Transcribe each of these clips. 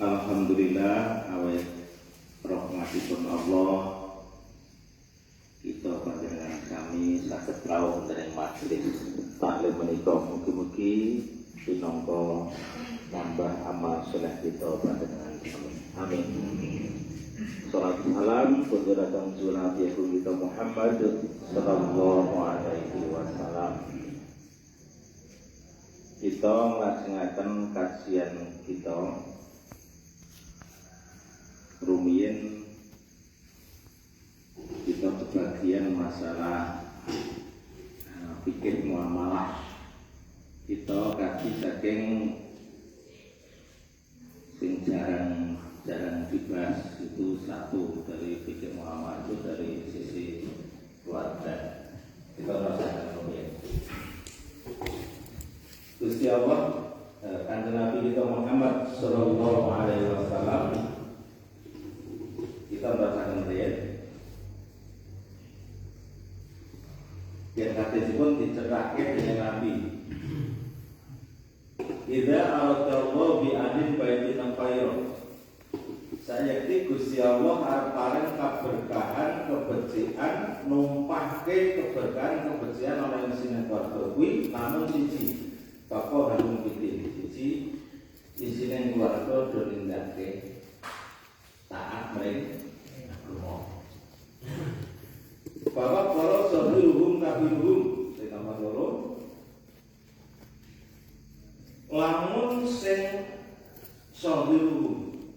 Alhamdulillah awet rahmatipun Allah kita panjenengan kami saged rawuh dening majelis taklim menika mugi-mugi pinangka nambah amal saleh kita panjenengan kami. Amin. Salam salam kunjuratan Nabi kita Muhammad sallallahu alaihi wasallam. Kita nglajengaken kajian kita rumiyin kita kebagian masalah fikih muamalah. Kita kaji saking sing jarang dibahas itu satu dari fikih muamalah itu dari sisi keluarga. Kita rasakan rumiyin. Gusti Allah kanjeng Nabi kita Muhammad sallallahu alaihi wasallam kita merasakan riyen yang hadisipun dicerake dening Nabi. Idza aradallahu bi adin baitin khairan. Sayekti Gusti Allah arep paring keberkahan, kebersihan, numpahke keberkahan, kebersihan ana ing sine keluarga kuwi namun siji. Bapak hanung pitin siji isine keluarga do nindakake taat mring agama. Bapak kalau sabiluhum kabiluhum sing nomor loro lamun sing sabiluhum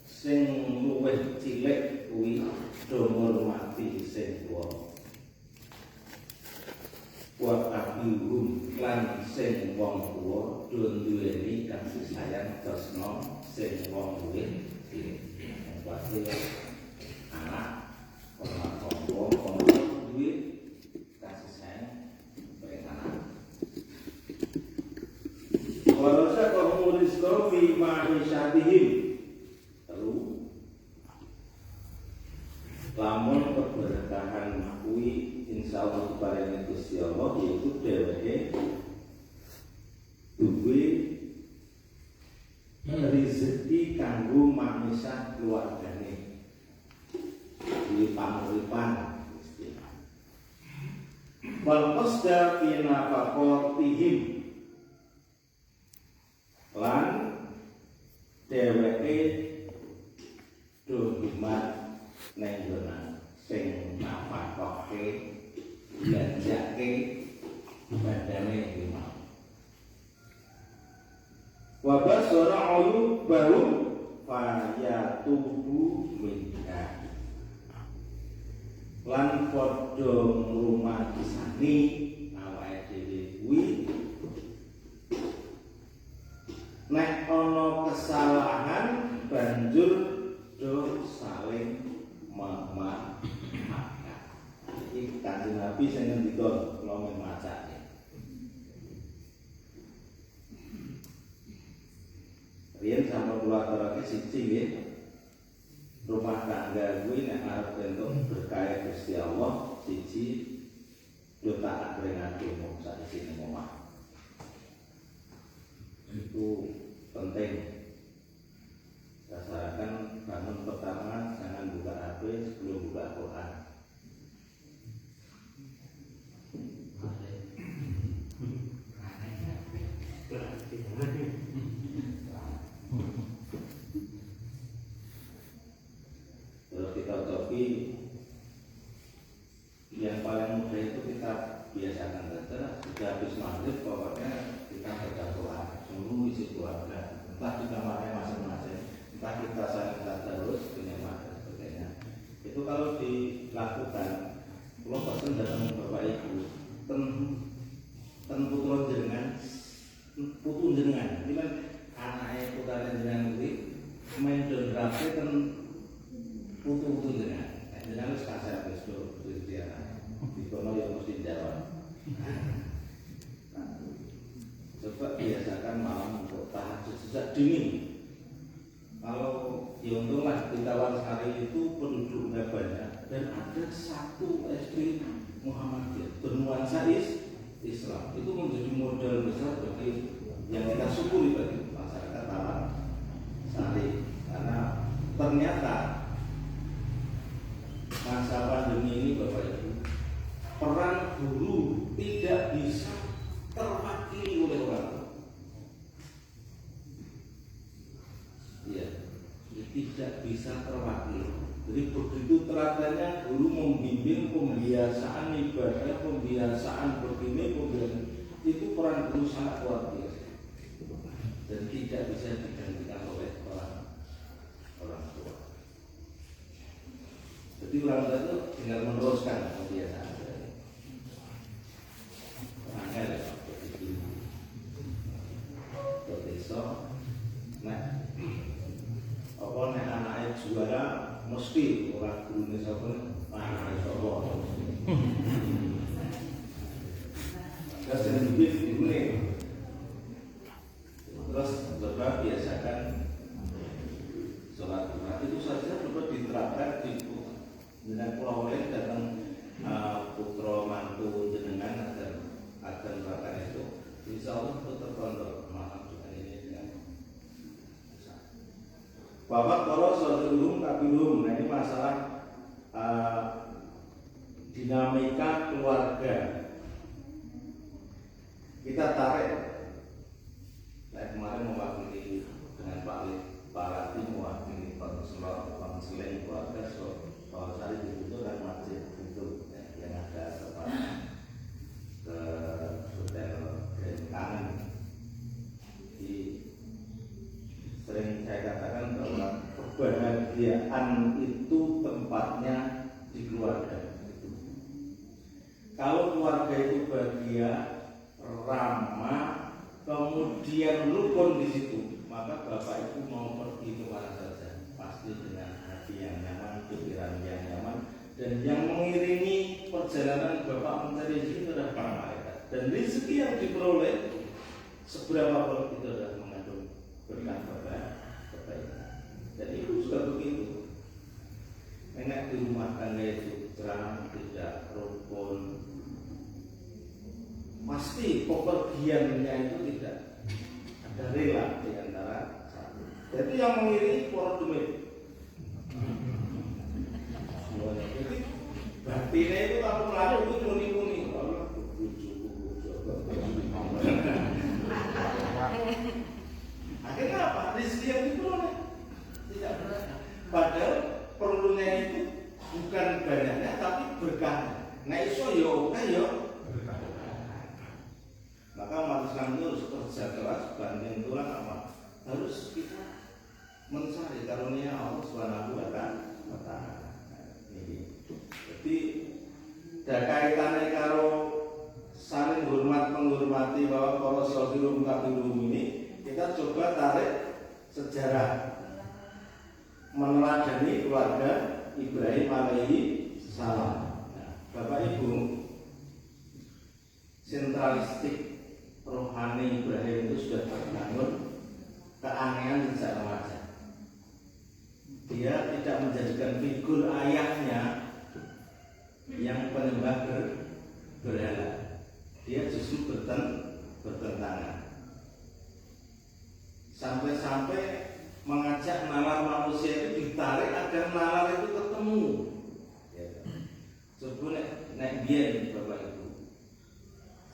sing luwih cilik kuwi do ngurmati sing tuwa. Wa kabiluhum lan sing wong tuwa do duweni kasih sayang tresna sing wong luwih cilik. Pasti anak orang duit kasih sayang bagi anak. Walau saya kalau rizqo fi ma'isyatihim lalu lamun keberkahan kuwi insyaallah keparing Gusti Allah yaitu dheweke duwe rezeki kanggo manusia keluargane di panguripan istilah. Wal qasda fi nafaqatihim lan dheweke dumat ning nggon sing nafaqake ganjake badane lima. Wa basara ayu baru fayatubu minha. Lan padha ngrumatisani awake dhewe kuwi nek ana kesalahan banjur do saling memaafkan. Iki kanjeng Nabi sing ngendika kula men macake. Riyen sama kula terake siji nggih. Rumah tangga kuwi nek arep entuk berkah Gusti Allah siji yo taat ring agama sak isine omah. Itu penting. Dasarkan bangun pertama jangan buka HP sebelum buka Quran. Kalau kita cobi yang paling mudah itu kita biasakan saja. Sudah habis maghrib pokoknya kita baca Quran seluruh isi keluarga. Entah di kamarnya masing-masing, entah kita saling terus punya mata sebagainya. Itu kalau dilakukan, kalau pesen datang bapak ibu, putu jenengan, ini kan anaknya putra jenengan itu main don rapi putu jenengan. Jenengan harus kasar besok itu dia. Di kono yang mesti jawab. Coba biasakan malam untuk tahajud sejak dini. Kalau ya untunglah di Tawang Sari itu penduduknya banyak dan ada satu SD Muhammadiyah bernuansa Islam. Itu menjadi modal besar bagi yang kita syukuri bagi masyarakat Tawang. tidak bisa terwakili. Jadi begitu teladannya guru membimbing pembiasaan ibadah, pembiasaan begini, itu peran guru sangat luar biasa dan tidak bisa digantikan oleh orang tua. Jadi orang tua itu tinggal meneruskan pembiasaan. Angel begitu. Besok, nah, apa nek anaknya juara mesti orang guru sapa anaknya sapa. Terus lebih ini. Terus coba biasakan sholat Jumat itu saja coba diterapkan di dengan pulau lain datang putra mantu jenengan agar melakukan itu. Insya Allah itu terkontrol. Maaf juga ini dengan Bapak kalau sodulum kabilum. Nah ini masalah dinamika keluarga. Kita tarik. Saya kemarin mewakili dengan Pak Parati mewakili konseling keluarga soal hari dibutuhkan masjid itu yang ada tempat ke hotel Grand Canyon. Jadi sering saya katakan bahwa kebahagiaan itu tempatnya di keluarga. Kalau keluarga itu bahagia, ramah, kemudian rukun di situ, maka bapak itu mau pergi kemana saja pasti dengan hati yang nyaman, pikiran yang nyaman, dan yang mengiringi perjalanan bapak mencari rezeki itu adalah para malaikat. Dan rezeki yang diperoleh seberapa pun itu adalah mengandung berkah kebaikan. Dan itu juga begitu. Enak di rumah tangga itu terang, tidak rukun, pasti pepergiannya itu tidak ada rela di antara satu. Jadi yang mengiringi para demit. Semuanya. Jadi batinnya itu kalau melaju itu muni-muni. Allah akhirnya apa? Rezeki yang diperoleh tidak berat. Padahal perlunya itu bukan banyaknya tapi berkahnya. Nah iso yo yo. Maka umat Islam itu harus kerja keras, banting tulang apa? Harus kita mencari karunia Allah Subhanahu wa Ta'ala. Jadi ada kaitannya karo saling hormat menghormati bahwa para saudara kabilum ini kita coba tarik sejarah meneladani keluarga Ibrahim alaihi salam. Nah, Bapak Ibu, sentralistik rohani Ibrahim itu sudah terbangun keanehan sejak remaja. Dia tidak menjadikan figur ayahnya yang penyembah berhala. Dia justru bertentangan. Sampai-sampai mengajak nalar manusia itu ditarik agar nalar itu ketemu. Coba naik biar Bapak Ibu.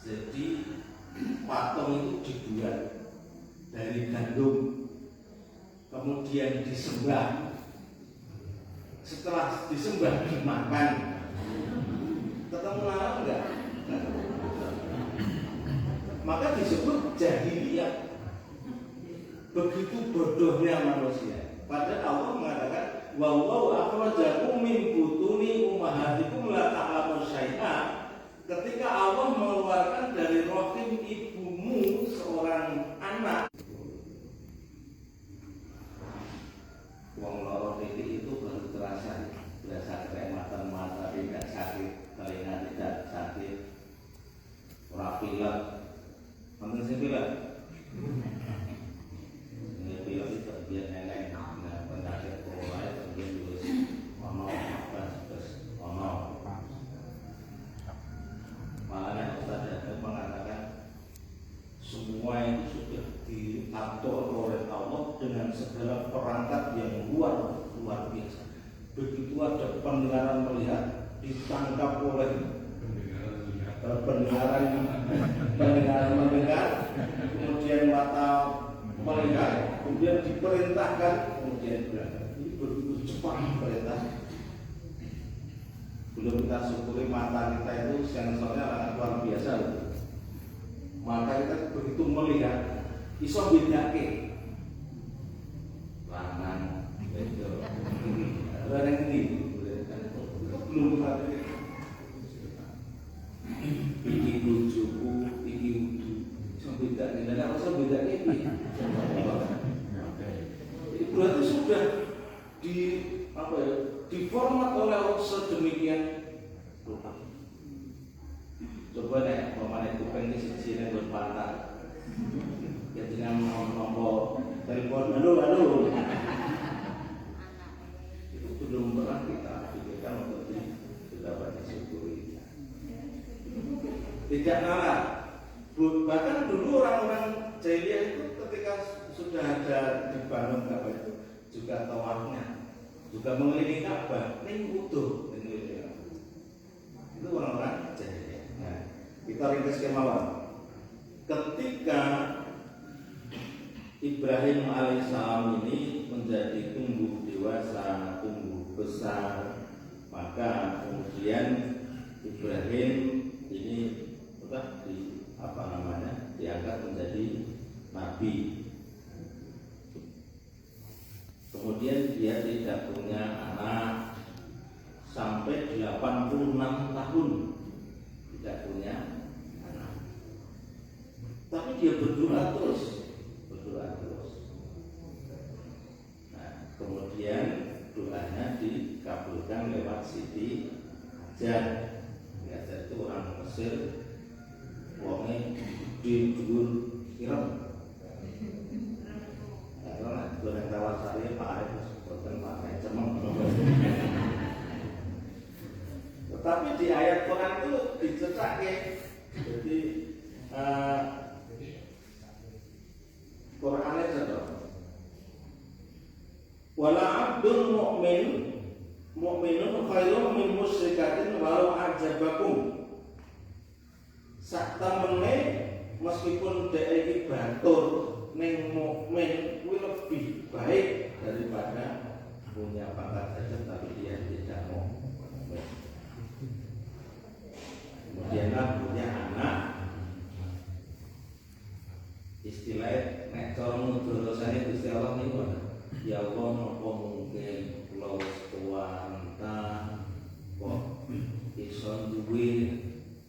Jadi patung itu dibuat dari gandum, kemudian disembah. Setelah disembah dimakan, ketemu lalat enggak? Maka disebut jahiliyah. Begitu bodohnya manusia. Padahal Allah mengatakan, wallahu akhrajakum min butuni ummahatikum la ta'lamun syai'a. Ketika Allah mengeluarkan dari rahim ibumu seorang anak, wong loro titik itu baru terasa, berasa kerematan mata tidak sakit, telinga tidak sakit, ora pilek, mungkin sih pilek. Ini pilek itu biar nenek, nah penyakit corona itu dia terus ono terus ono. Makanya Ustaz Yaakob mengatakan semua itu sudah diatur oleh Allah dengan segala perangkat yang luar biasa. Begitu ada pendengaran melihat ditangkap oleh pendengaran mendengar, kemudian mata melihat, kemudian diperintahkan, kemudian berangkat. Ini begitu cepat perintah. Belum kita syukuri mata kita itu sensornya sangat luar biasa. Mata kita begitu melihat, iso bedake lanang itu ada yang ini belum tadi iki bojoku iki udu iso bedake dan iso bedake itu berarti sudah di apa ya diformat oleh Allah sedemikian rupa. Coba nek pemain kuping iki siji nek pantat ya dengan nomor telepon halo itu belum pernah kita pikirkan untuk dapat disyukuri. Tidak nalar. Bahkan dulu orang-orang jahiliyah itu ketika sudah ada dibangun Ka'bah itu juga tawafnya juga mengelilingi Ka'bah ning utuh itu orang-orang jahiliyah. Nah, kita ringkas kemauan. Ketika Ibrahim alaihissalam ini menjadi tumbuh dewasa, tumbuh besar, maka kemudian Ibrahim ini sudah diangkat menjadi nabi. Kemudian dia tidak punya anak sampai 86 tahun tidak punya anak. Tapi dia berdoa terus. Nah, kemudian doanya dikabulkan lewat Siti Hajar. Hajar itu orang Mesir, wongnya di dhuwur ireng. Nah, goreng tawar sari Pak Arif boten pakai cemeng. Tetapi di ayat Quran itu dicecake. Jadi Qurannya contoh. Wala abdun mu'minun khairun min musyrikatin walau ajabakum. Sak temene meskipun dhek iki batur ning mukmin kuwi lebih baik daripada punya pangkat derajat tapi dia tidak mau. Kemudian punya anak. Istilahnya nek cara nuduh dosane Gusti Allah niku ya Allah napa mungkin kula wis tuwa entah kok iso duwe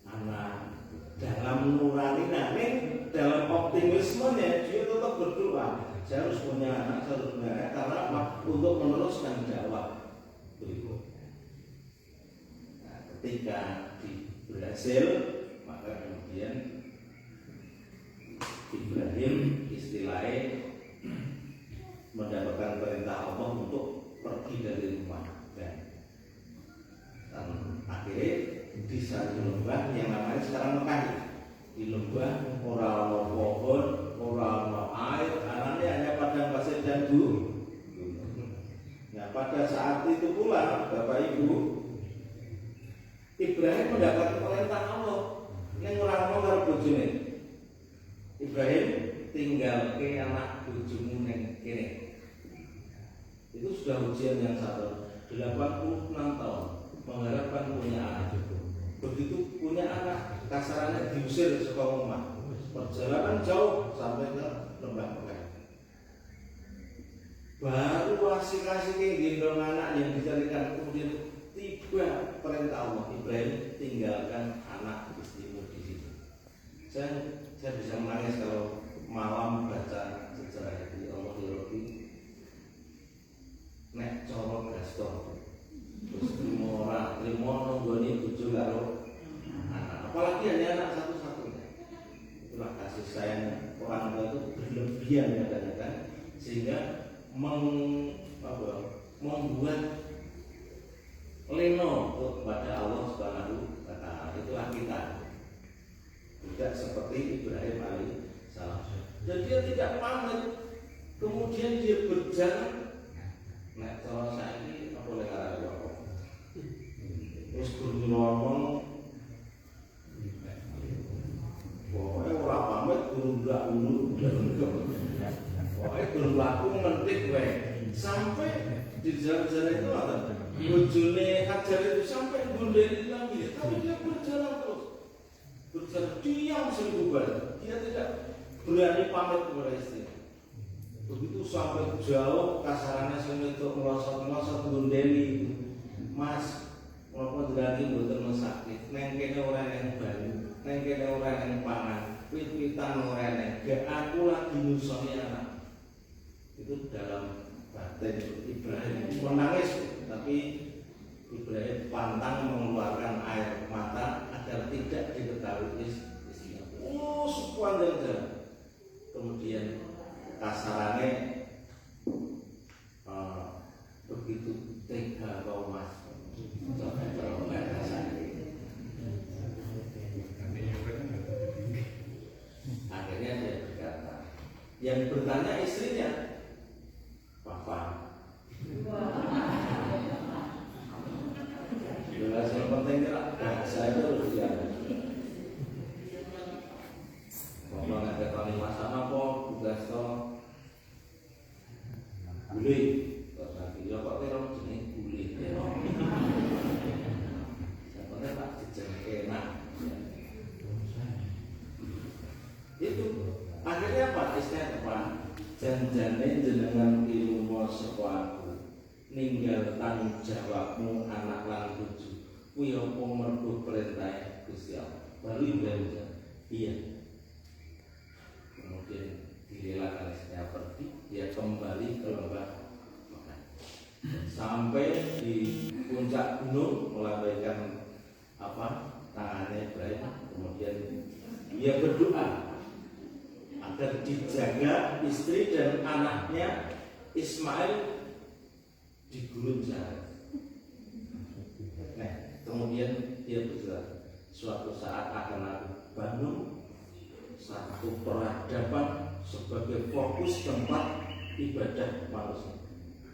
anak. Dalam nurani dalam optimismenya dia tetap berdoa saya harus punya anak, saya harus punya anak karena apa? Untuk meneruskan dakwah berikutnya. Nah, ketika berhasil maka kemudian Ibrahim istilahnya mendapatkan perintah Allah untuk pergi dari rumah dan akhirnya di satu lembah yang namanya sekarang Mekah. Di lembah orang pohon, orang air, anaknya hanya padang pasir dan gunung. Nah, pada saat itu pula Bapak Ibu Ibrahim mendapat perintah Allah yang orang karo bojone. Ibrahim tinggal ke anak bojomu neng kene. Itu sudah ujian yang satu 86 tahun mengharapkan punya anak. Begitu punya anak kasarannya diusir ke rumah. Perjalanan jauh sampai ke lembah Mekah. Baru asik-asik gendong anak yang dicarikan kemudian tiba perintah Allah Ibrahim tinggalkan anak istrimu di sini. Saya bisa menangis kalau malam baca sejarah ini Allah Rabbi nek coro gastor terus trimo nonggoni bojo karo anak apalagi hanya anak satu-satunya. Itulah kasih sayang orang tua itu berlebihan kadang-kadang sehingga membuat leno kepada Allah Subhanahu wa taala. Itulah kita. Tidak seperti Ibrahim alaihissalam. Dan dia tidak pamit. Kemudian dia berjalan. Nah, kalau saya ini apa boleh kata apa? Terus ngomong. Pokoknya orang pamit turun dak dulu. berlaku mentik wae. Sampai di jalan-jalan itu ada bojone Hajar itu sampai gondeli lagi, tapi dia berjalan terus. Berjalan diam seribu bulan. Dia tidak berani pamit kepada istri. Begitu sampai jauh kasarannya sampai itu ngelosot gondeli. Mas, walaupun lagi mboten sakit, neng kene ora yang banyu, neng kene ora yang pangan, pit-pitan ora yang gak aku lagi nyusoni anak. Itu dalam batin Ibrahim menangis, tapi Ibrahim pantang mengeluarkan air mata agar tidak diketahui istrinya. Oh, sepanjang jalan. Kemudian kasarannya begitu tega kau mas. Akhirnya dia berkata, yang bertanya istrinya, Papa. Jelas yang penting bahasa itu harus diambil. Bapak nggak ada kali masalah apa, tugas toh boleh. Ya kok terong jenis boleh terong. Sebenarnya tak jejak enak. Itu akhirnya apa? Istilah apa? Janjane jenengan ilmu sekolah ninggal tanggung jawabmu anak lan bojo. Kuwi apa mergo perintah Gusti Allah. Baru ibadah. Iya. Kemudian direlakan istrinya pergi, dia kembali ke lembah Mekah. Sampai di puncak gunung melambaikan tangannya Ibrahim, kemudian dia berdoa agar dijaga istri dan anaknya Ismail di gurun jalan. Nah, kemudian dia berdoa, suatu saat akan aku bangun satu peradaban sebagai fokus tempat ibadah manusia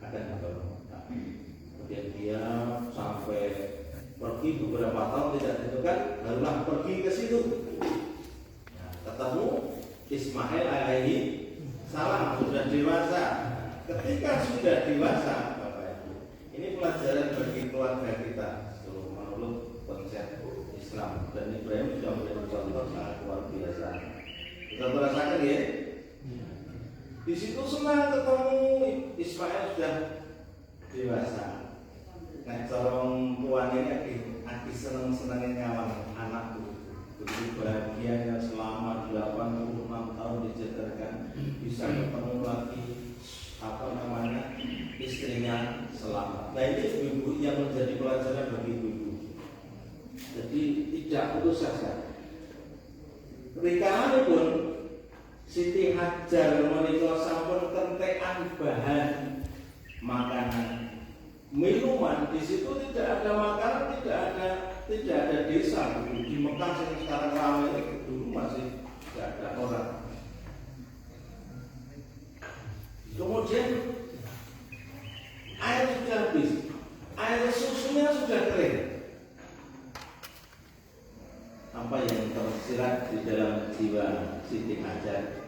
akan dibangun. Kemudian dia sampai pergi beberapa tahun tidak ditentukan, barulah pergi ke situ. Nah, ketemu Ismail alaihi salam sudah dewasa. Ketika sudah dewasa, Bapak Ibu, ini pelajaran bagi keluarga kita seluruh menurut konsep Islam, dan Ibrahim sudah menjadi contoh sangat luar biasa. Kita merasakan ya. Di situ senang ketemu Ismail sudah dewasa. Nah, corong puan ini aki seneng-senengnya nyawang anakku. Begitu bahagianya selama 86 tahun dijajarkan, bisa ketemu lagi istrinya selamat. Nah, ini ibu yang menjadi pelajaran bagi ibu. Jadi tidak putus asa. Rikaman pun Siti Hajar menika sampun kentekan bahan makanan, minuman. Di situ tidak ada makanan, tidak ada desa. Di Mekah yang sekarang ramai dulu masih tidak ada orang. Kemudian air sudah habis, air susunya sudah kering. Apa yang tersirat di dalam jiwa Siti Hajar?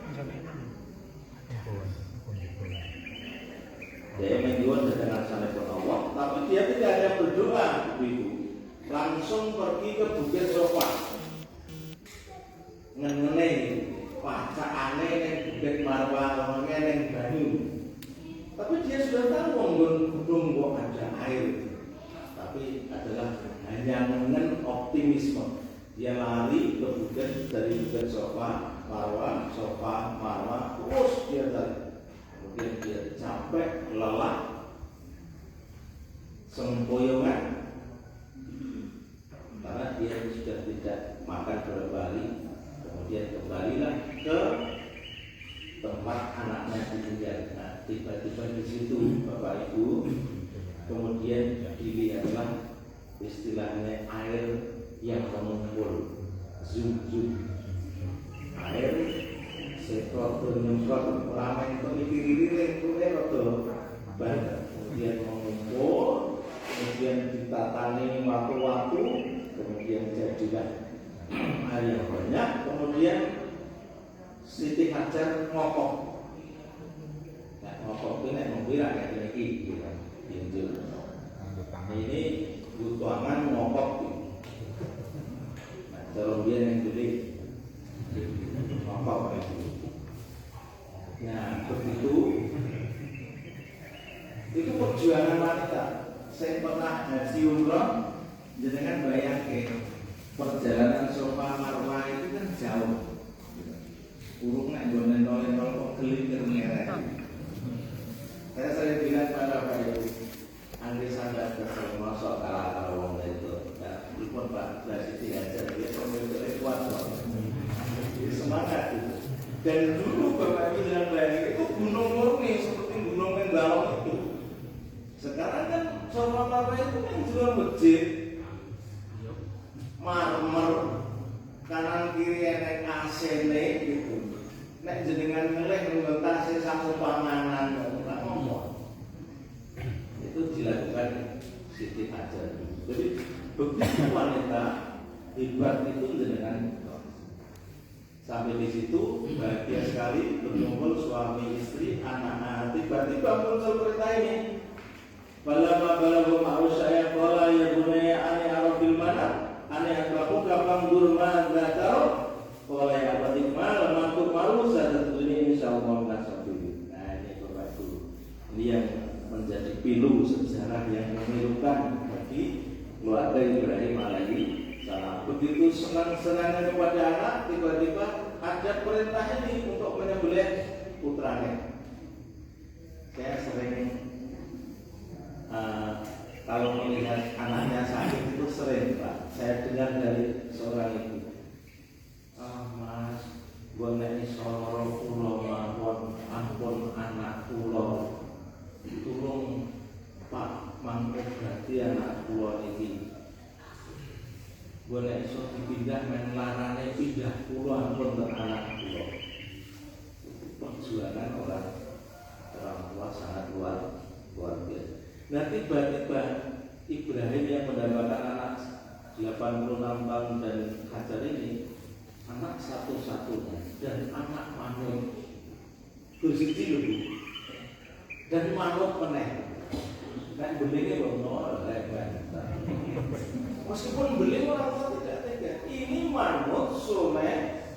Dia menyuwun dengan sanepun Allah, tapi dia tidak ada berdoa, ibu. Langsung pergi ke Bukit Sofa, ngene pacakane ning Bukit Marwah, ngene banyu. Tapi dia sudah tahu gunung kok ada air. Tapi adalah hanya mengen optimisme. Dia lari ke bukit, dari Bukit Sofa Marwah, terus dia lari. Kemudian dia capek, lelah, sempoyongan, karena dia sudah tidak makan beberapa hari. Kemudian kembalilah ke tempat anaknya ditinggal. Nah, tiba-tiba di situ Bapak Ibu, kemudian dilihatlah istilahnya air yang mengumpul, zoom, air sekolah nyemprot ramai itu dipilih rodo banyak, kemudian mengumpul, kemudian ditatani waktu-waktu, kemudian jadilah air yang banyak. Kemudian Siti Hajar ngokok gitu kan. Ini butuhangan ngokok gitu. Nah, cara dia yang jadi ngokok gitu. Nah, begitu itu perjuangan wanita. Saya pernah haji umroh, jenengan bayangke perjalanan Safa Marwah itu kan jauh. Urung nek nggon nol-nol kok gelintir ngeret. Saya sering bilang pada Pak Ibu, andai sadar kesel masuk kalah wong itu. Ya, pun Pak Presiden aja dia pemimpin kuat kok. Semangat itu. Dan dulu Bapak Ibu jangan bayangin itu gunung murni seperti gunung Mendalong itu. Sekarang kan Safa Marwah itu kan jual masjid, marmer, kanan kiri enek AC-ne gitu. Nek jenengan ngelih ngetasi satu panganan ora ngomong. Itu dilakukan Siti Hajar. Jadi begitu wanita hebat itu jenengan. Sampai di situ bahagia sekali berkumpul suami istri anak-anak. Tiba-tiba muncul perintah ini. Balama mau saya kola ya bunaya ane arabil mana ane aku gampang durma nggak tahu kola ya apatik malam aku malu saya tentunya insyaallah nggak sabi. Nah ini Bapak Ibu, ini yang menjadi pilu sejarah yang memilukan bagi keluarga Ibrahim alaihi salam. Begitu senang-senangnya kepada anak, tiba-tiba ada perintah ini untuk menyembelih putranya. Saya sering kalau melihat anaknya sakit itu sering Pak, saya dengar dari seorang ibu, Mas, gue nek isoro pulau mawon, ampun anak pulau, tulung Pak mangobati anak pulau ini. Gue nek iso dipindah men larane pindah pulau ampun ke anak pulau. Perjuangan orang tua sangat luar biasa. Nah tiba-tiba Ibrahim yang mendapatkan anak 86 tahun dan Hajar ini anak satu-satunya dan anak manuk bersiji dulu dan manuk meneh kan belingnya bono meskipun beling orang tua tidak tega ini manuk someh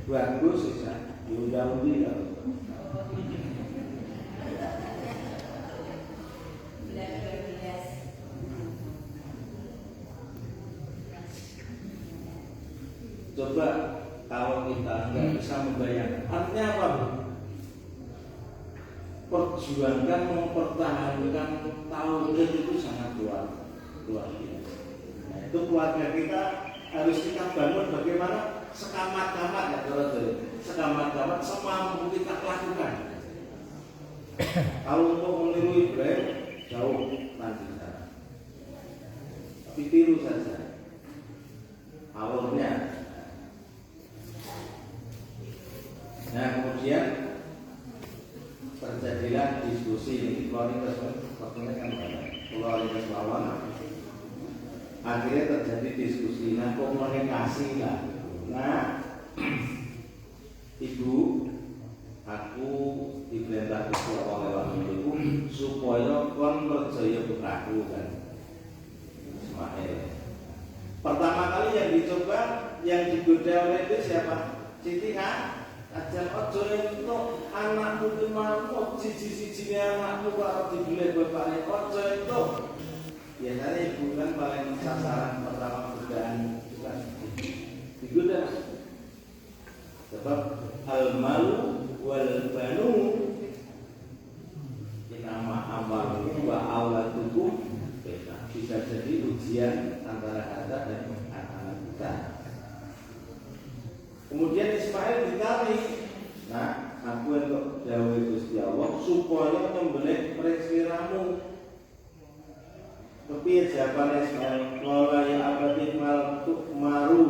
bagus ya diundang-undang kalau coba kalau kita nggak bisa membayangkan artinya apa? Perjuangan mempertahankan tauhid itu sangat luar biasa. Nah, itu keluarga kita harus kita bangun bagaimana sekamat-kamat ya sekamat-kamat semampu kita lakukan. Kalau untuk meniru Ibrahim jauh nanti sana. Tapi tiru saja awalnya. Nah kemudian terjadilah diskusi ini kualitas waktunya kan kualitas lawan. Akhirnya terjadi diskusi. Nah komunikasi lah. Nah ibu aku diperintah oleh waktu itu supaya kon percaya putraku kan Ismail. Pertama kali yang dicoba yang digoda oleh itu siapa? Siti Hajar ojo itu anakku itu mau siji-sijine anakku kalau dibeli bapaknya ojo itu biasanya ibu kan paling sasaran pertama godaan bukan digoda sebab al-malu wal banu inama amalu wa awatukum bisa jadi ujian antara harta dan anak kita. Kemudian Ismail ditarik. Nah, aku untuk dawuh Gusti Allah supaya nyembelih preksiramu. Tapi jawaban Ismail, "Qala ya abadi mal tukmaru."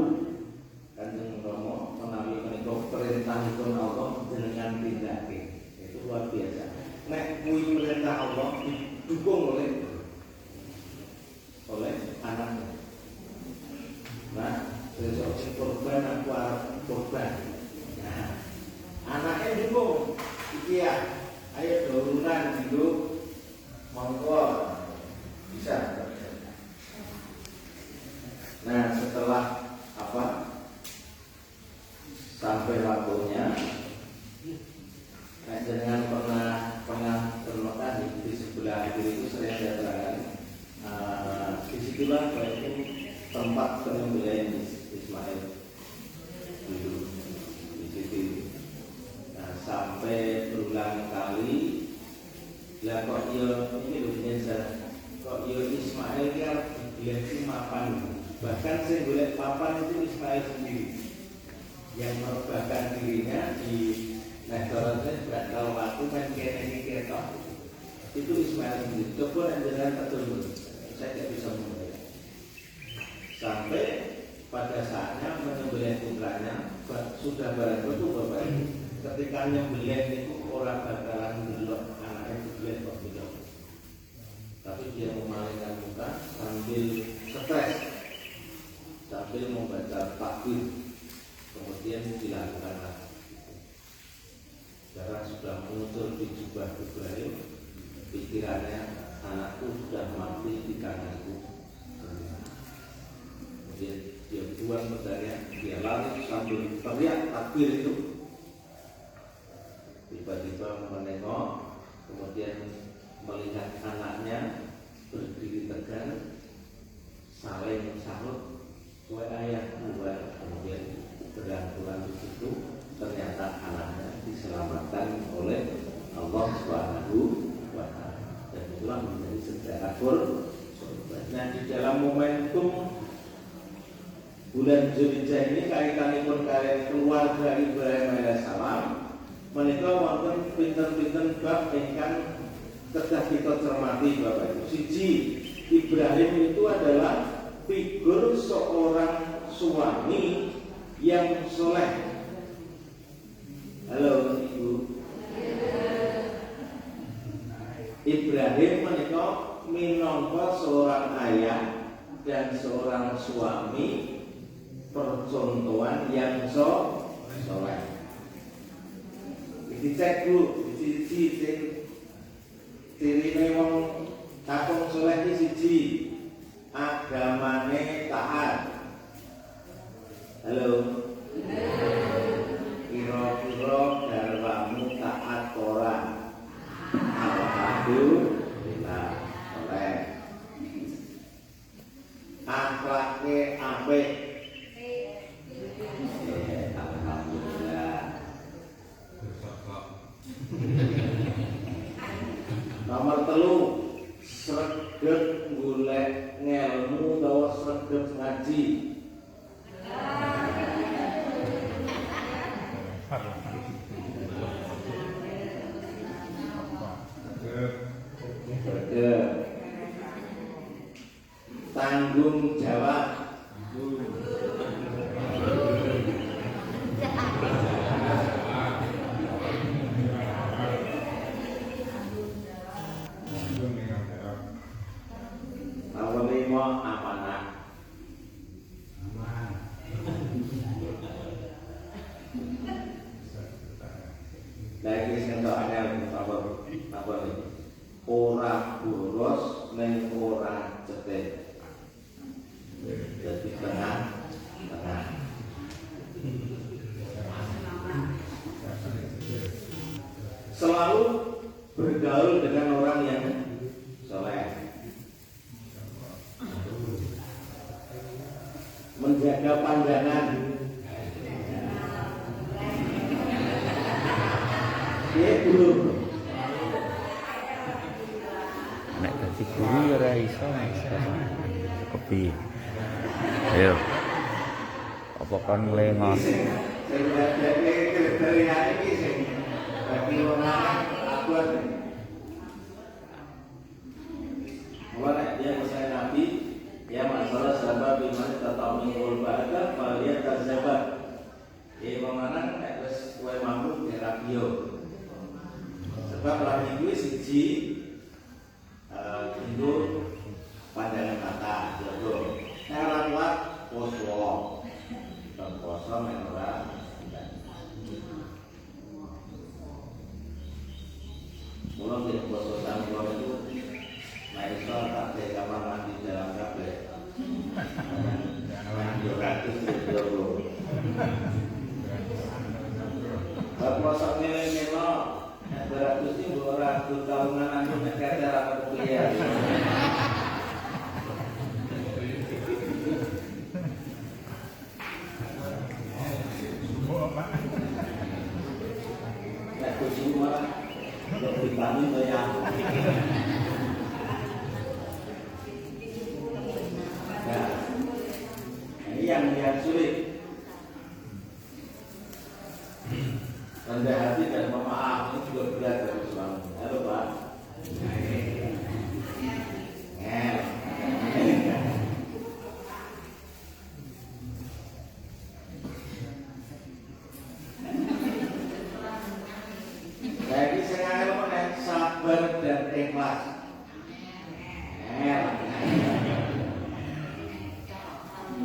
Kanjeng Rama menawi menika perintahipun Allah dengan tindake. Itu luar biasa. Nek kuwi perintah Allah didukung oleh anaknya. Nah, besok korban aku korban. Nah, anaknya dukung. Iki ya, ayo berulang kali. Lah kok yo ini lho biasa. Kok yo Ismail ki arep digelesi mapan. Bahkan sing golek papan itu Ismail sendiri. Yang merebahkan dirinya di Nagorotnya gak tahu waktu main kene ketok. Itu Ismail sendiri. Coba anda betul, saya tidak bisa memulai. Sampai pada saatnya menyembelih putranya sudah barang tentu bapak ibu. Ketika nyembelih itu orang bakalan belok anaknya nyembelih kok belok. Tapi dia memalingkan muka sambil stres, sambil membaca takbir. Kemudian dilakukan. Sekarang sudah muncul di jubah Ibrahim, pikirannya anakku sudah mati di tanganku. Kemudian dia buang pedangnya, dia lari sambil teriak takbir itu. Tiba-tiba menengok, kemudian melihat anaknya berdiri tegak, saling sahut, "Kowe ayahku." Kemudian berangkulan di situ, ternyata anaknya diselamatkan oleh Allah Subhanahu wa Ta'ala. Dan itulah menjadi sejarah korban. Nah, di dalam momentum bulan Zulhijjah ini kaitannya pun kalian keluarga Ibrahim alaihissalam menika wonten pinten-pinten bab ingkang kedah kita cermati Bapak Ibu. Siji, Ibrahim itu adalah figur seorang suami yang soleh. Halo Ibu. Ibrahim menika minangka seorang ayah dan seorang suami percontohan yang soleh. Dicek Bu, siji cirine wong kakung soleh iki siji, agamane taat. Halo. Kira-kira garwamu taat ora? Alhamdulillah soleh. Akhlake apik. Alhamdulillah. Nomor 3, sregep golek ngelmu utawa sregep ngaji. Tanggung jawab. Nomor 5, amanah. Lagi sentuh ada apa ini? Ora boros neng ora cetek. Jadi tengah. Selalu bergaul dengan orang yang soleh. Menjaga pandangan. Belum. Nek dadi guru ora iso kopi. Ayo. Apa kon lengon? Sing dadi kriteria iki sing bagi wong aku mulai dia usai Nabi ya masalah sahabat biman tetap mingul bahagia dia tersahabat mana nek wis kowe mampu di radio sebab lagi gue siji itu pandangan mata jodoh cara kuat poso dan poso menora mulai dari poso sampai itu naik soal tak ada kamar mandi dalam kafe yang 220 Bapak nilai-nilai 200 ini 200 tahunan anu negara dalam kuliah. Nek kudu malah Untuk vitamin atau yang nah, ini yang sulit. Rendah hati dan memaaf ini juga berat dari suami. Halo Pak. Jadi saya ngomong sabar dan ikhlas.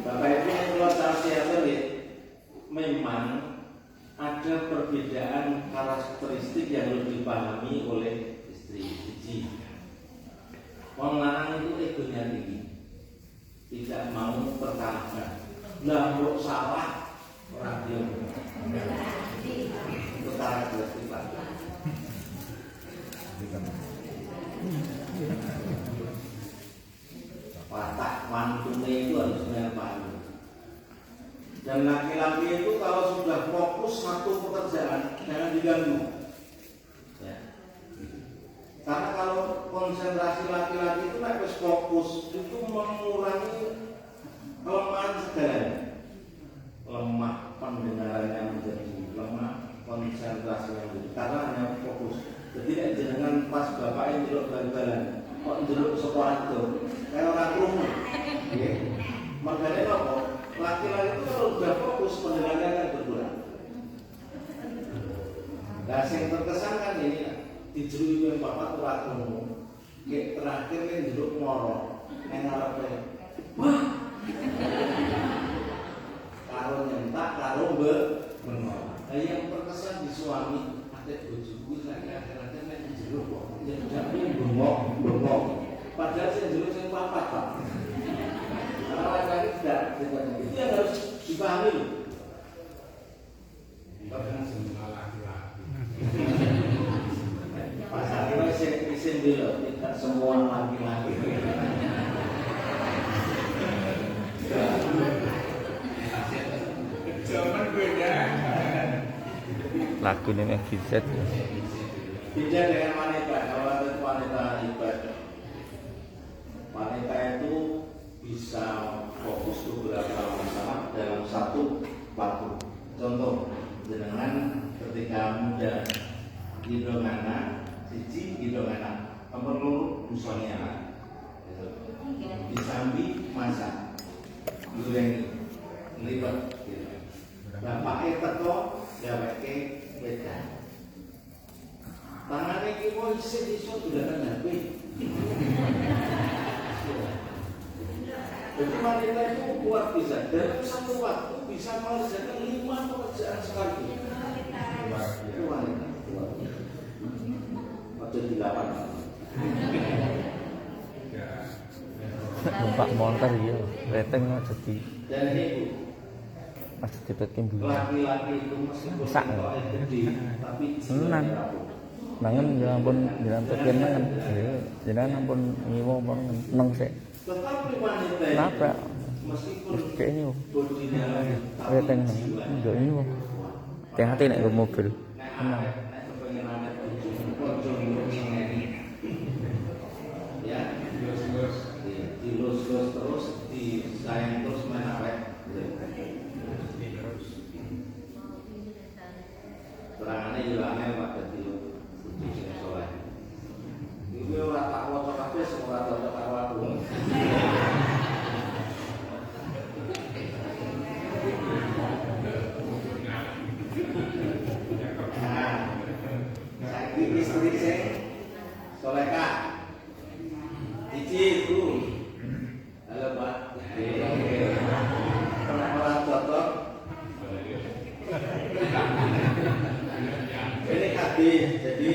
Bapak Ibu yang keluar sosial memang ada perbedaan karakteristik yang harus dipahami oleh istri. Wong lanang itu egonya tinggi, tidak mau terkalahkan. Lah kok salah orang dia itu karakteristik Pak. Watak mantune itu harus pahami. Dan laki-laki itu kalau sudah fokus satu pekerjaan jangan diganggu. Ya. Karena kalau konsentrasi laki-laki itu harus fokus itu mengurangi kelemahan segalanya. Lemah pendengarannya menjadi lemah, konsentrasinya menjadi karena hanya fokus. Jadi jangan pas bapak yang jeruk bal-balan, kok jeruk sekolah itu kayak orang kerumuh. Makanya apa? Laki-laki itu kalau sudah fokus pendengarannya akan berkurang. Nah, yang terkesan kan ini dijeruk yang bapak tuh kerumuh. Kayak terakhir kan jeruk ngorok, yang ngarepnya, wah, karo nyentak, karo menolak. Nah, yang terkesan di suami ada bojoku lagi akhir-akhir nek jeruk kok. Jadi bengok. Padahal saya jeruk saya papat Pak. Karena laki-laki tidak. Itu yang harus dipahami loh. Bahkan semua laki-laki. Pasarnya isim dulu, tidak semua laki-laki. Zaman beda. Lagu ini FZ. Beda dengan wanita. Kalau ada wanita ibadah, wanita itu bisa fokus beberapa masalah dalam satu waktu. Contoh, dengan ketika muda hidung anak, siji hidung anak, nomor loro busone anak. Disambi masak, goreng, lipat. Bapake teko, gaweke wedan. Tangane iki kok iso dolanan HP. Jadi wanita itu kuat bisa dalam satu waktu bisa mengerjakan 5 pekerjaan sekaligus. Itu wanita kuat. Waktu di lapan. Numpak motor ya, reteng jadi. Dan ibu Pas dipekin dulu. laki-laki itu meskipun gede, tapi Senang. Nangen ya ampun dilantuk yen nangen. Jenengan ampun ngiwo banget seneng sik. tetapi wanita itu Kenapa? meskipun Kayak ini wong. bodinya Reteng nggak ini wong. Hati-hati nek nggo mobil. Tenang. ya dilus terus disayang terus main awet. Terangannya juga aneh Pak jadi kudu soleh. Ini ora tak waca kabeh semua cocok karo aku. Nah, saiki istri sing solehah. Cici itu. Halo Pak. Ora cocok. Ini hadis, jadi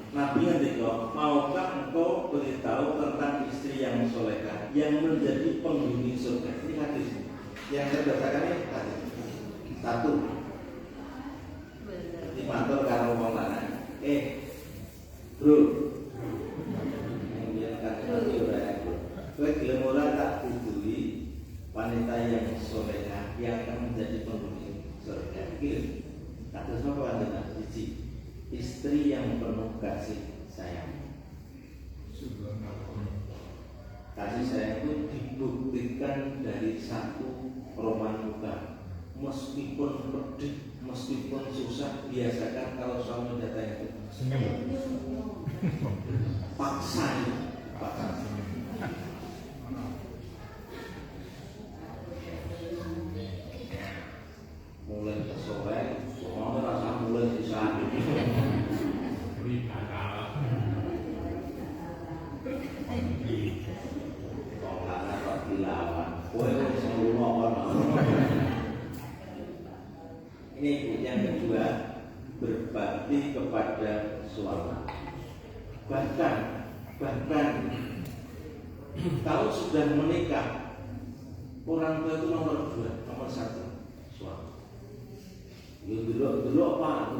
Nabi ngendika, maukah engkau beritahu tentang istri yang solehah yang menjadi penghuni surga? Ini hadis. Yang berdasarkan ini hadis. Satu, di kantor karo wong lanang. Bro, yang dia kata kowe gelem ora tak tuduhi wanita yang solehah yang akan menjadi penghuni surga. Kados napa kanjeng? Siji, istri yang penuh kasih sayang. Kasih sayang itu dibuktikan dari satu roman muka. Meskipun pedih, meskipun susah, biasakan kalau suami datang itu paksa. Mulai ke sore, mau rasa mulai di sana. Ini yang kedua, berbakti kepada suami. Bahkan kalau sudah menikah, orang tua itu nomor 2, nomor 1 suami. Dulu apa?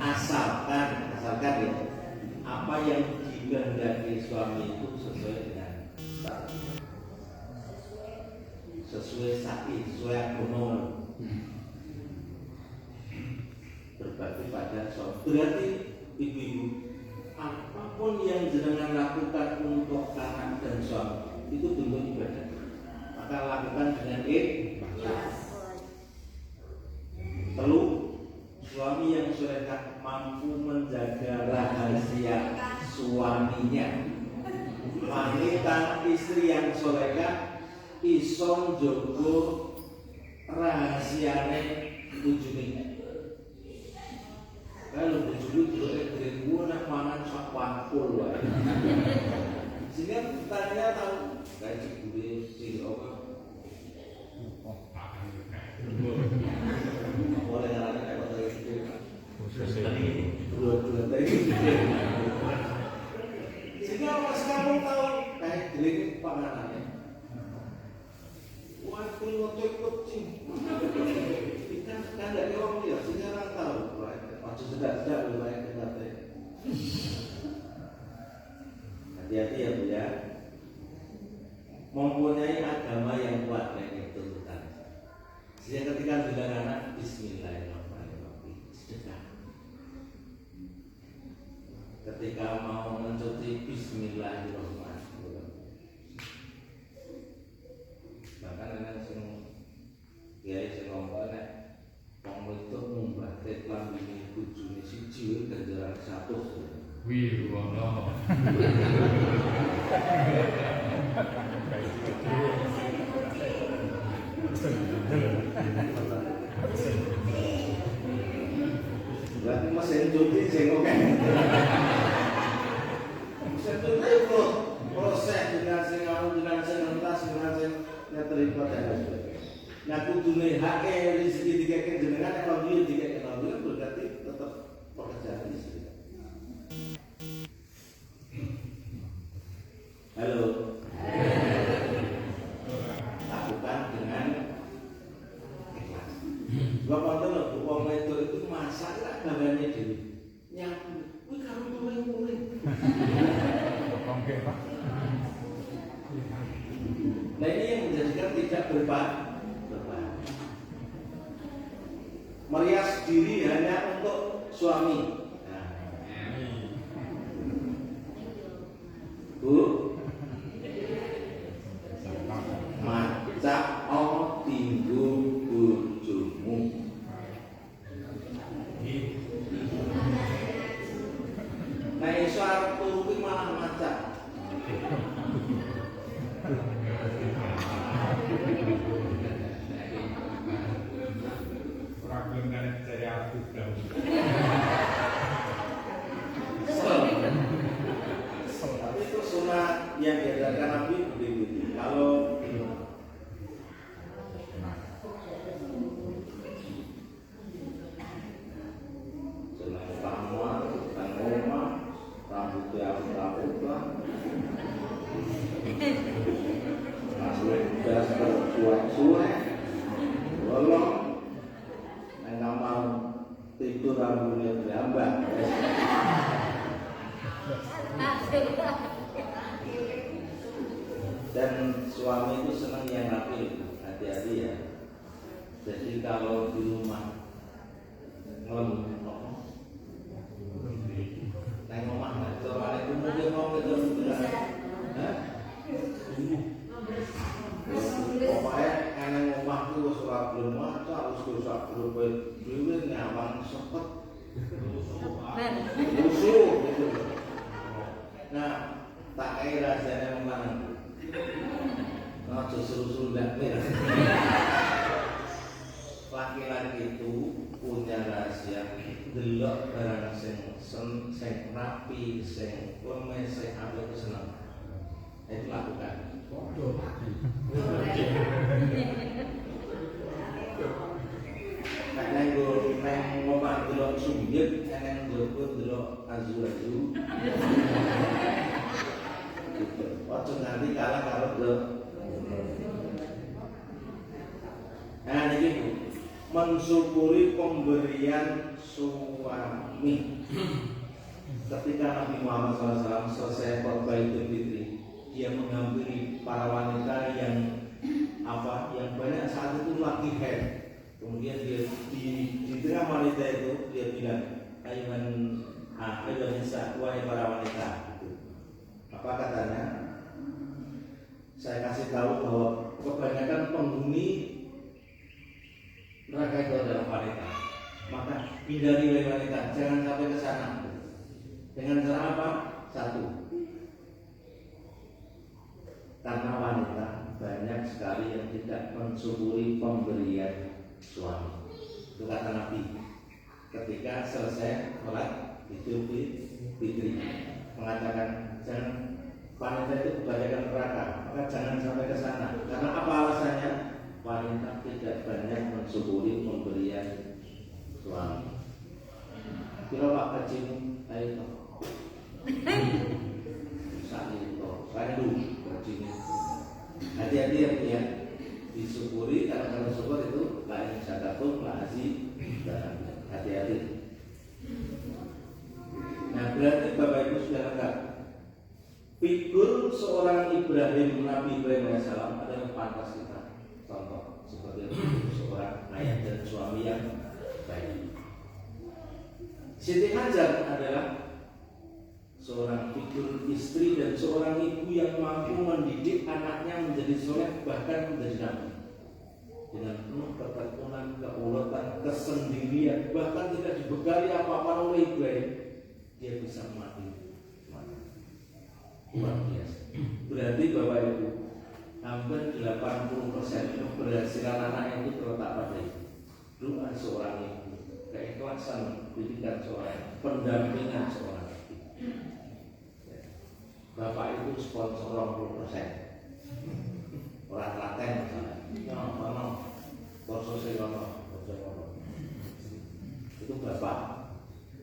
Asalkan ya, apa yang dikehendaki suami itu sesuai dengan sesuai agama. Berbakti pada suami. Berarti ibu-ibu, apapun yang jenengan lakukan untuk anak dan suami itu bentuk ibadah. Maka lakukan dengan ikhlas. Telu, suami yang solehah mampu menjaga rahasia suaminya. Wanita istri yang solehah iso njogo rahasiane bojone. Kalau bojone dhewe nak mangan sak wangkul wae. Sehingga tanya tahu kayak cibule si apa? Boleh ngarane kayak apa itu? Dua tadi. Sehingga pas kamu tahu kayak gini panganannya. Wah, ngotot kucing. Kita kan ada orang dia, sehingga orang tahu. Macam sedap-sedap lumayan kenapa. Hati-hati ya Bu ya. Mempunyai agama yang kuat yang tuntutan. Sehingga ketika bilang anak Bismillahirrahmanirrahim, sedekah. Ketika mau mencuci Bismillahirrahmanirrahim. Bahkan anak sing kiai sing ngomong nek wong wedok ngumbahe lambene bojone siji ganjaran 100. Wih, Allah. Berarti mesin cuci jengok kan? Mesin cuci itu proses dengan sing entas dengan sing terlibat dan sebagainya. Nah kudune hak rezeki dikeke jenengan kalau dia dikeke berarti tetap pekerjaan istri. Halo. Lakukan dengan ikhlas. Bapak tahu wong itu masak lah gawane dhewe. Nyapu, kuwi karo muring-muring. Oke, Pak. Nah ini yang menjadikan tidak berbat. Merias diri hanya untuk suami. Nah. Bu, macak Allah tinggu bojomu. Nah iso arep turu kuwi malah macak. Itu sunah yang diajarkan Nabi begitu. Kalau sunah utama, rambutnya rambut lah, sudah bersuai-suai, bolong. Kamar tidur rambutnya berambang. Dan suami itu senang yang rapi. Hati-hati kalau di rumah ngelem neng omah nek carane mungkin wong itu hah pokoknya eneng omah itu wis ora gelem maca wis sak grupe dhewe nyawang sepet musuh gitu. Nah tak kira rasanya memang seru-seru ndak laki-laki itu punya rahasia delok barang sing rapi, sing leme, sing apik seneng. Itu lakukan. Neng ngomong delok sumbit, neng njupuk delok azu-azu. Ojo nanti kalah karo delok. Nah ini mensyukuri pemberian suami. Ketika Nabi Muhammad SAW selesai khutbah Idul Fitri, dia menghampiri para wanita yang banyak saat itu lagi haid. Kemudian dia di tengah wanita itu dia bilang, ayuhan nisa, wahai para wanita. Apa katanya? Saya kasih tahu bahwa kebanyakan penghuni neraka itu adalah wanita. Maka hindari wanita, jangan sampai ke sana. Dengan cara apa? Satu, karena wanita banyak sekali yang tidak mensyukuri pemberian suami. Itu kata Nabi ketika selesai sholat Idul Fitri, mengatakan jangan wanita itu kebanyakan neraka, maka jangan sampai ke sana. Karena apa alasannya? Wanita tidak banyak mensyukuri pemberian suami. Kira Pak Kacim, ayo saat itu, pandu Kacim. Hati-hati ya, disyukuri karena kalau syukur itu lain syakatun, lazi, dan hati-hati. Nah berarti Bapak Ibu sudah lengkap. Figur seorang Nabi Ibrahim AS adalah pantas kita contoh sebagai seorang ayah dan suami yang baik. Siti Hajar adalah seorang figur istri dan seorang ibu yang mampu mendidik anaknya menjadi soleh bahkan menjadi nabi dengan penuh ketekunan, keuletan, kesendirian, bahkan tidak dibekali apa-apa oleh Ibrahim, dia bisa mati. Luar biasa. Berarti Bapak Ibu, hampir 80% keberhasilan anak itu terletak pada itu. Doa seorang ibu, keikhlasan pendidikan seorang, pendampingan seorang ibu. Bapak itu sponsor 20%. Orang Klaten misalnya, itu bapak,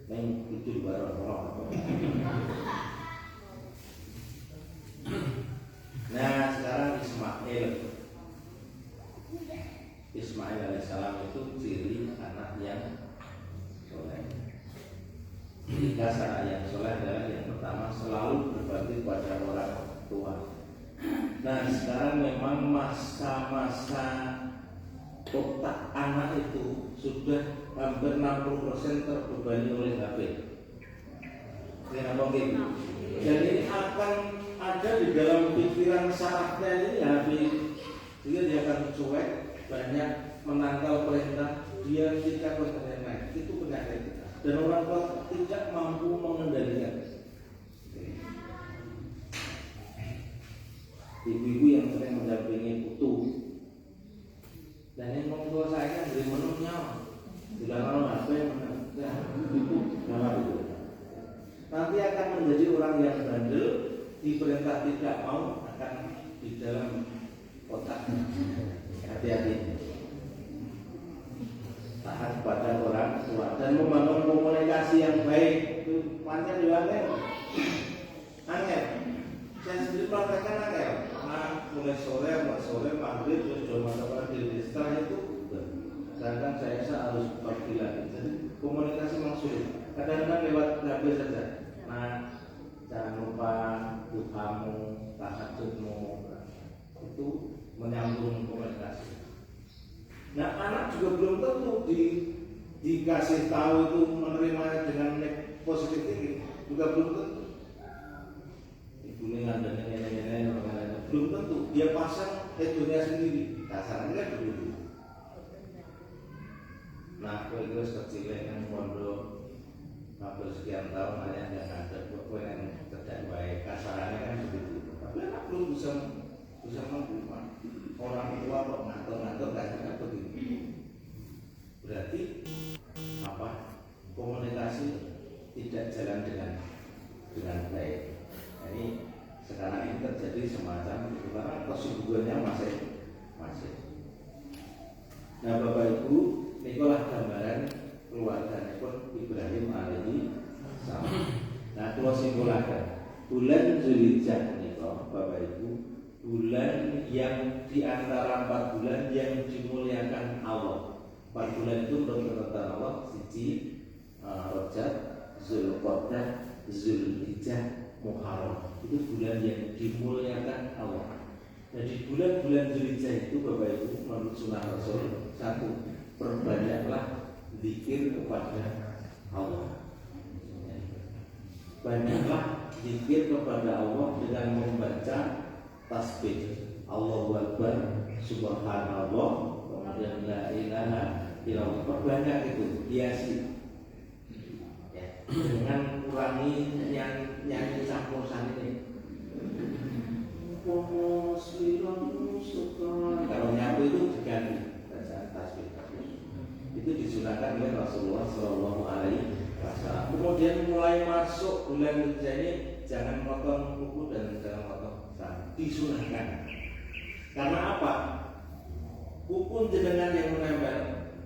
yang itu barang orang. Nah sekarang Ismail alaihissalam itu ciri anak yang soleh. Jika anak yang soleh adalah yang pertama selalu berbakti pada orang tua. Nah sekarang memang masa-masa otak anak itu sudah hampir 60% terbebani oleh HP. Kenapa gitu? Jadi akan ada di dalam pikiran sarafnya ini HP, sehingga dia akan cuek, banyak menangkal perintah, dia tidak berkenan. Itu penyakit kita. Dan orang tua tidak mampu mengendalikan. Ibu-ibu yang sering mendampingi putu, dan yang orang tua saya kan beri menunya, tidak kalau HP, itu nama itu. Nanti akan menjadi orang yang bandel, diperintah tidak mau akan di dalam otaknya. Hati-hati. Taat pada orang tua dan membangun komunikasi yang baik itu panjang juga angel. Saya sendiri praktekkan angel. Nah, mulai sore, maghrib, jam pagi, setelah itu sedangkan saya harus pergi lagi. Jadi komunikasi memang sulit. Kadang-kadang lewat HP saja. Nah, jangan lupa duhamu, tahajudmu, itu menyambung komunikasi. Nah anak juga belum tentu dikasih tahu itu menerimanya dengan positif tinggi, juga belum tentu. Ibunya dan nenek belum tentu dia pasang egonya sendiri, kasarnya kan begitu. Nah, gue itu kecilnya kan pondok hampir sekian tahun hanya nggak ada gue yang tidak baik, kasarannya kan begitu. Tapi anak belum bisa menerima orang tua kok ngatur-ngatur kayak begitu. Berarti apa? Komunikasi tidak jalan dengan baik. Nah, ini sekarang ini terjadi semacam itu karena kesibukannya masih. Nah, Bapak Ibu, inilah gambaran keluarga pun Ibrahim alaihi salam. Nah, kalau simpulaken bulan Zulhijjah menika Bapak Ibu, bulan yang di antara 4 bulan yang dimuliakan Allah. 4 bulan itu menurut catatan Allah siji Rajab, Zulqa'dah, Zulhijjah, Muharram. Itu bulan yang dimuliakan Allah. Nah, di bulan-bulan Zulhijjah itu Bapak Ibu menurut sunnah Rasul, 1, perbanyaklah zikir kepada Allah. Banyaklah zikir kepada Allah dengan membaca tasbih Allahu Akbar, Subhanallah, kemudian la ilaha illallah. Perbanyak itu, hiasi. Ya, dengan kurangi nyanyi campur sari ini. Kalau nyapu itu diganti bacaan tasbih. Itu disunahkan oleh Rasulullah Shallallahu Alaihi Wasallam. Kemudian mulai masuk bulan Zulhijjah ini jangan potong kuku dan jangan potong rambut. Disunahkan. Karena apa? Kuku jenengan yang menempel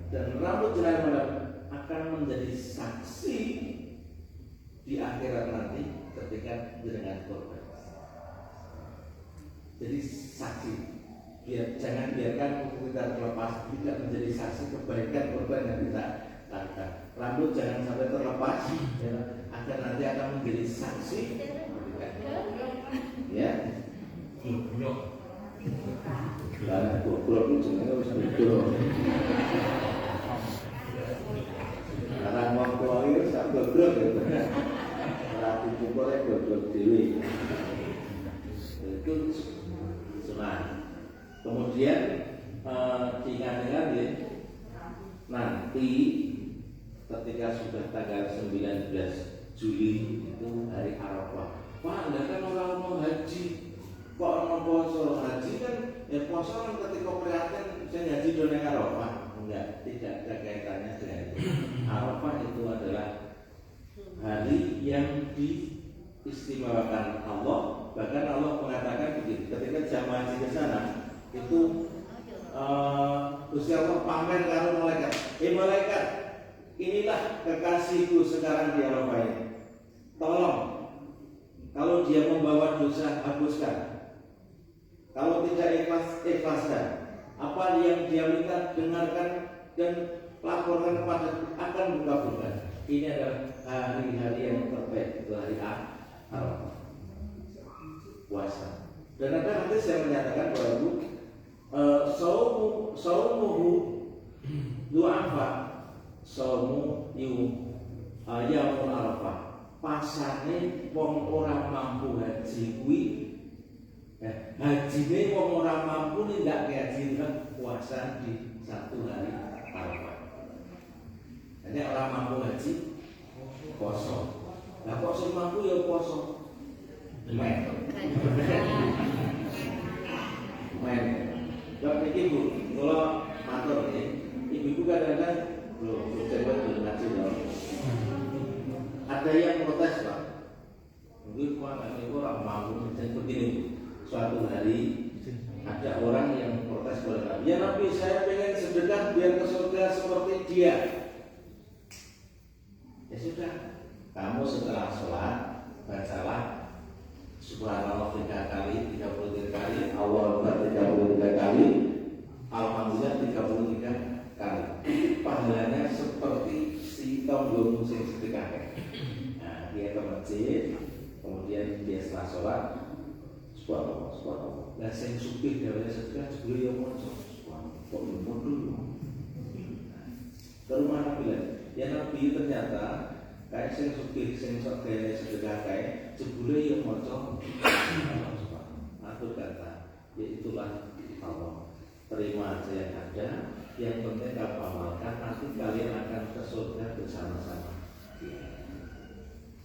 dan rambut jenengan menempel akan menjadi saksi di akhirat nanti ketika jenengan korban. Jadi saksi, jangan biarkan kita terlepas, tidak menjadi saksi kebaikan korban yang kita lakukan. Rambut jangan sampai terlepas, ya, agar nanti akan menjadi saksi. Ya, karena goblok itu jangan harus bodoh. Karena mau keluar itu tak goblok ya, berarti pokoknya goblok dewi. Itu sunah. Kemudian diingat-ingat ya, nanti ketika sudah tanggal 19 Juli itu hari Arafah. Pak, anda kan orang mau haji, kok mau puasa? Haji kan ya puasa kan ketika prihatin saya haji di Arafah. Enggak, tidak ada kaitannya dengan itu. Arafah itu adalah hari yang diistimewakan Allah. Bahkan Allah mengatakan begitu, ketika jamaah haji ke sana itu Gusti Allah pamer karo malaikat. Malaikat, inilah kekasihku sekarang di Arafah ini. Tolong, kalau dia membawa dosa hapuskan. Kalau tidak ikhlaskan. Apa yang dia minta dengarkan dan laporkan kepada akan dikabulkan. Ini adalah hari-hari yang terbaik, itu hari Arafah. Puasa. Dan ada hadis yang menyatakan bahwa itu saumuhu du'afa saumu yaumul arafah. Pasane wong ora mampu haji kuwi hajine wong ora mampu nindak haji kan puasa di satu hari Arafah. Jadi orang mampu haji poso. Lah kok sing mampu ya poso. Men. Jadi ibu, kalau matur nih, ibu kadang-kadang belum ngaji loh. Ada yang protes pak, mungkin anak ibu orang mampu dan begini. Suatu hari ada orang yang protes kepada Nabi, ya Nabi saya pengen sedekah biar ke surga seperti dia. Ya sudah, kamu setelah sholat bacalah Subhanallah 3 kali, 33 kali, Allahu Akbar 33 kali, Alhamdulillah 33 kali. Pahalanya seperti si tonggong sing sedekah. Nah, dia ke masjid, kemudian dia setelah sholat, subhanallah. Nah, sing supir gawe sedekah jebule yo maca. Kok mundur? sing sugih sing sok gawe sedekah kae jebule ya maca aku kata ya itulah Allah. Terima aja yang ada, yang penting kamu amalkan, nanti kalian akan ke surga bersama-sama.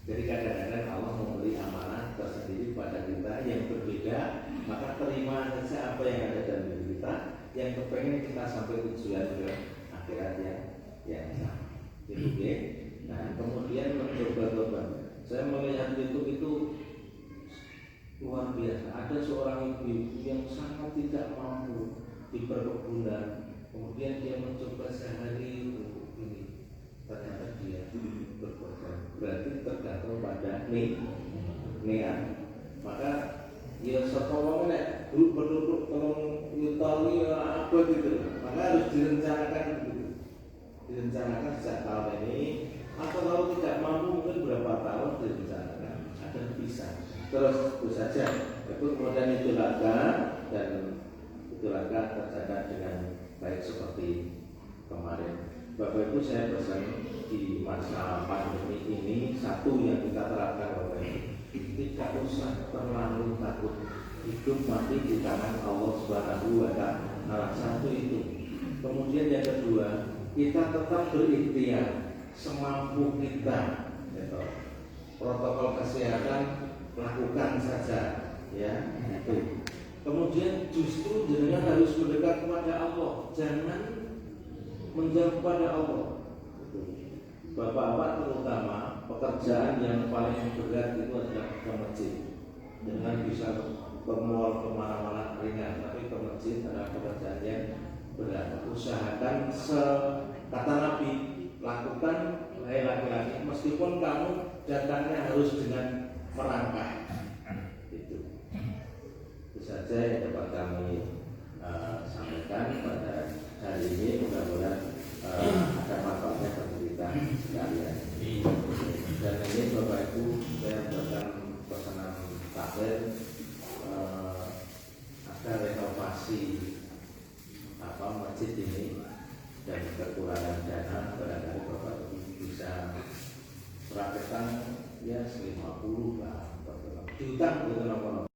Jadi kadang-kadang Allah memberi amanah tersendiri pada kita yang berbeda, maka terima saja apa yang ada dalam diri kita, yang kepengen kita sampai tujuan ke akhirat yang sama. Gitu ya. Nah kemudian mencoba-coba, saya melihat YouTube itu luar biasa. Ada seorang ibu yang sangat tidak mampu di perkebunan, kemudian dia mencoba sehari untuk ini, ternyata dia berkorban. Berarti tergantung pada niat. Maka ya setolong nek duduk tolong yutoli apa gitu. Maka harus direncanakan gitu. Direncanakan sejak tahun ini, atau kalau tidak mampu mungkin berapa tahun direncanakan. Ada bisa. Terus itu saja. Itu kemudian itu laga dan itu laga terjaga dengan baik seperti kemarin. Bapak Ibu, saya pesan di masa pandemi ini satu yang kita terapkan Bapak Ibu, tidak usah terlalu takut. Hidup mati di tangan Allah Subhanahu wa Ta'ala. Satu itu. Kemudian yang kedua, kita tetap berikhtiar semampu kita. Gitu. Protokol kesehatan lakukan saja, ya. Itu. Kemudian justru jenengan harus mendekat kepada Allah, jangan menjauh kepada Allah. Bapak-bapak terutama pekerjaan yang paling berat itu adalah ke masjid. Jangan bisa bermual kemana-mana ringan, tapi ke masjid adalah pekerjaan yang berat. Usahakan kata Nabi, lakukan laki-laki meskipun kamu datangnya harus dengan merangkak. Itu saja yang dapat kami sampaikan pada hari ini. Mudah-mudahan ada manfaatnya bagi kita sekalian. Dan ini Bapak Ibu, saya buatkan pesanan takdir ada renovasi masjid ini, dan kekurangan dana barangkali Bapak Ibu bisa praktekkan ya 50 lah, juta gitu.